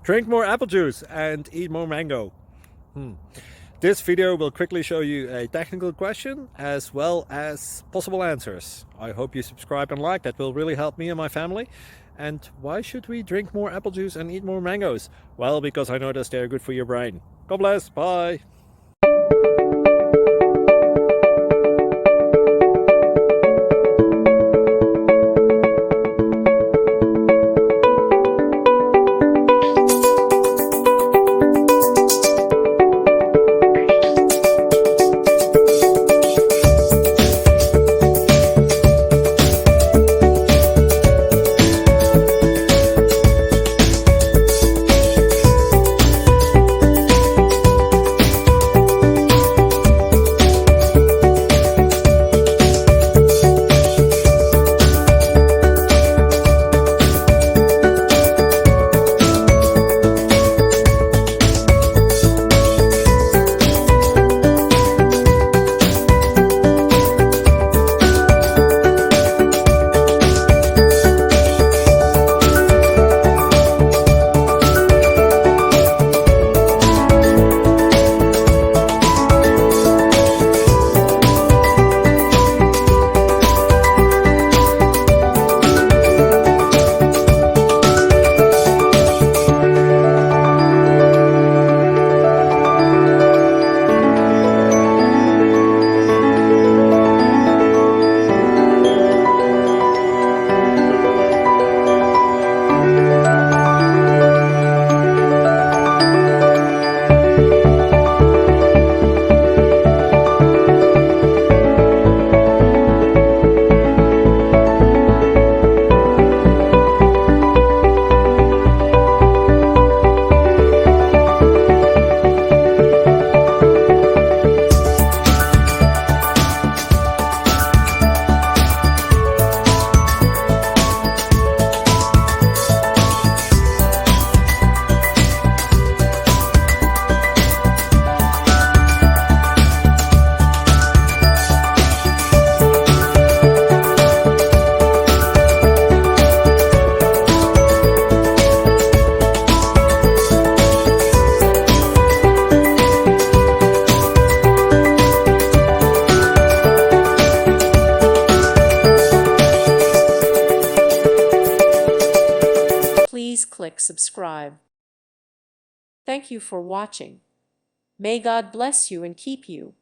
Drink more apple juice and eat more mango. This video will quickly show you a technical question as well as possible answers. I hope you subscribe and like, that will really help me and my family. And why should we drink more apple juice and eat more mangoes? Well, because I noticed they're good for your brain. God bless, bye! Please click subscribe. Thank you for watching. May God bless you and keep you.